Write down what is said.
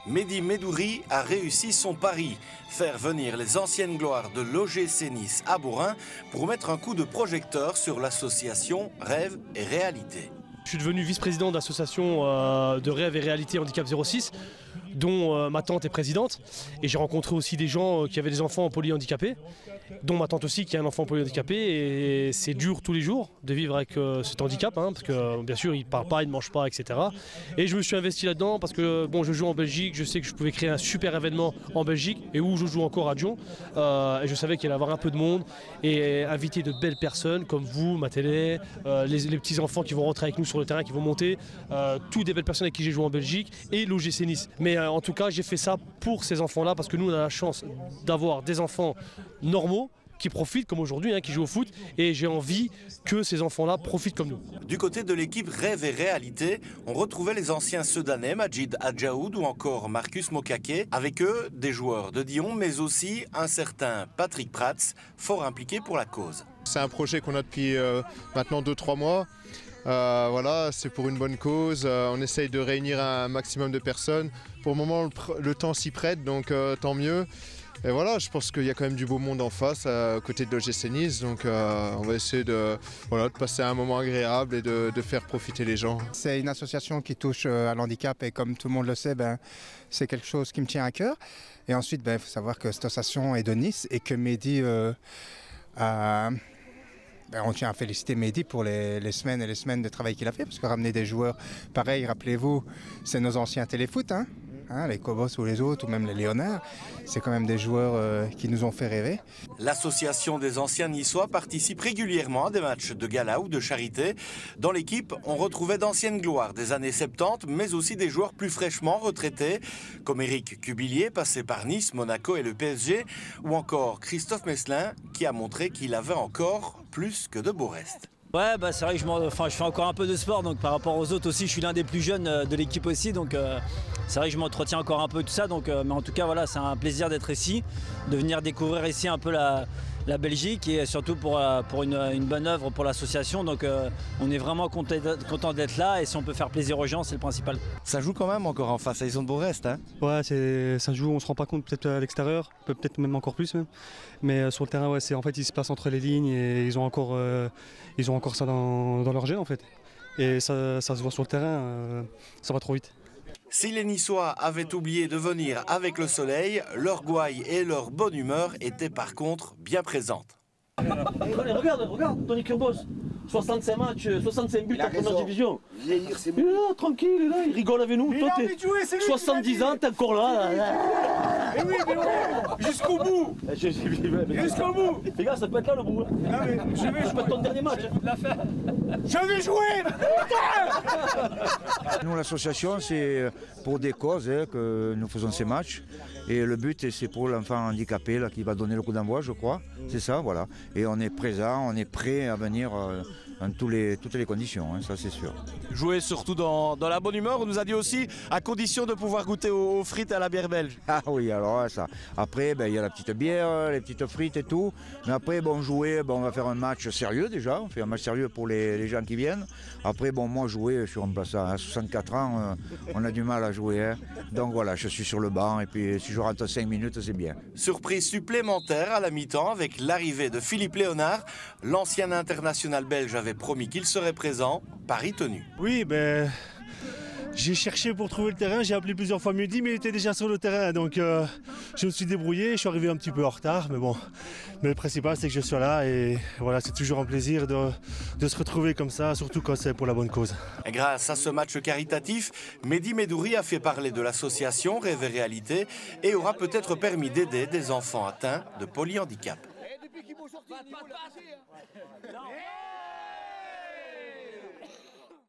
Mehdi Medouri a réussi son pari, faire venir les anciennes gloires de l'OGC Nice à Bourrin pour mettre un coup de projecteur sur l'association Rêve et Réalité. Je suis devenu vice-président de l'association de Rêve et Réalité Handicap 06, dont ma tante est présidente. Et j'ai rencontré aussi des gens qui avaient des enfants polyhandicapés, dont ma tante aussi qui a un enfant polyhandicapé. Et c'est dur tous les jours de vivre avec cet handicap, parce que bien sûr il ne parle pas, il ne mange pas, etc. Et je me suis investi là-dedans parce que bon, je joue en Belgique, je sais que je pouvais créer un super événement en Belgique et où je joue encore à Dijon. Et je savais qu'il allait y avoir un peu de monde et inviter de belles personnes comme vous, ma télé, les petits-enfants qui vont rentrer avec nous sur le terrain, qui vont monter, toutes des belles personnes avec qui j'ai joué en Belgique et l'OGC Nice. Mais en tout cas, j'ai fait ça pour ces enfants-là parce que nous, on a la chance d'avoir des enfants normaux qui profitent comme aujourd'hui, qui jouent au foot, et j'ai envie que ces enfants-là profitent comme nous. Du côté de l'équipe Rêve et Réalité, on retrouvait les anciens Soudanais, Majid Adjaoud ou encore Marcus Mokake. Avec eux, des joueurs de Dijon, mais aussi un certain Patrick Prats, fort impliqué pour la cause. C'est un projet qu'on a depuis maintenant 2-3 mois. Voilà, c'est pour une bonne cause. On essaye de réunir un maximum de personnes. Pour le moment, le temps s'y prête, donc tant mieux. Et voilà, je pense qu'il y a quand même du beau monde en face, à côté de l'OGC Nice. Donc on va essayer de passer un moment agréable et de faire profiter les gens. C'est une association qui touche à l'handicap et comme tout le monde le sait, c'est quelque chose qui me tient à cœur. Et ensuite, il faut savoir que cette association est de Nice et que Mehdi on tient à féliciter Mehdi pour les semaines et les semaines de travail qu'il a fait, parce que ramener des joueurs pareils, rappelez-vous, c'est nos anciens téléfoot, les Cobos ou les autres, ou même les Léonards, c'est quand même des joueurs qui nous ont fait rêver. L'association des anciens niçois participe régulièrement à des matchs de gala ou de charité. Dans l'équipe, on retrouvait d'anciennes gloires des années 70, mais aussi des joueurs plus fraîchement retraités, comme Éric Cubillier, passé par Nice, Monaco et le PSG, ou encore Christophe Messelin, qui a montré qu'il avait encore plus que de beaux restes. Ouais, c'est vrai que je fais encore un peu de sport, donc par rapport aux autres aussi, je suis l'un des plus jeunes de l'équipe aussi, donc c'est vrai que je m'entretiens encore un peu tout ça, mais en tout cas voilà, c'est un plaisir d'être ici, de venir découvrir ici un peu la Belgique et surtout pour une bonne œuvre pour l'association, donc on est vraiment content d'être là et si on peut faire plaisir aux gens, c'est le principal. Ça joue quand même encore en face, ils ont de beaux restes. Ouais, ça joue, on se rend pas compte peut-être à l'extérieur, peut-être même encore plus même. Mais sur le terrain, ouais, en fait, ils se placent entre les lignes et ils ont encore ça dans leur gène en fait. Et ça se voit sur le terrain, ça va trop vite. Si les Niçois avaient oublié de venir avec le soleil, leur gouaille et leur bonne humeur étaient par contre bien présentes. Regarde, Tony Kurbos, 65 matchs, 65 buts en première division. Il est là, tranquille, il est là, il rigole avec nous. Toi, t'es 70 ans, t'es encore là. Mais oui, mais ouais, jusqu'au bout. Jusqu'au bout. Les gars, ça peut être là le bout. Non mais je vais jouer. Ton dernier match. Je vais jouer. Nous, l'association, c'est pour des causes que nous faisons ces matchs. Et le but, c'est pour l'enfant handicapé là, qui va donner le coup d'envoi, je crois. C'est ça, voilà. Et on est présent, on est prêt à venir dans toutes les conditions, ça c'est sûr. Jouer surtout dans la bonne humeur, on nous a dit aussi, à condition de pouvoir goûter aux frites et à la bière belge. Ah oui, alors ça. Après, il y a la petite bière, les petites frites et tout. Mais après, jouer, on va faire un match sérieux déjà. On fait un match sérieux pour les gens qui viennent. Après, moi, jouer, je suis remplaçant. À 64 ans, on a du mal à jouer. Donc voilà, je suis sur le banc et puis si je rentre 5 minutes, c'est bien. Surprise supplémentaire à la mi-temps avec l'arrivée de Philippe Léonard. L'ancien international belge avait promis qu'il serait présent, pari tenu. Oui, j'ai cherché pour trouver le terrain, j'ai appelé plusieurs fois Mehdi, mais il était déjà sur le terrain, donc je me suis débrouillé, je suis arrivé un petit peu en retard, mais bon. Mais le principal, c'est que je sois là et voilà, c'est toujours un plaisir de se retrouver comme ça, surtout quand c'est pour la bonne cause. Grâce à ce match caritatif, Mehdi Medouri a fait parler de l'association Rêve et Réalité et aura peut-être permis d'aider des enfants atteints de polyhandicap.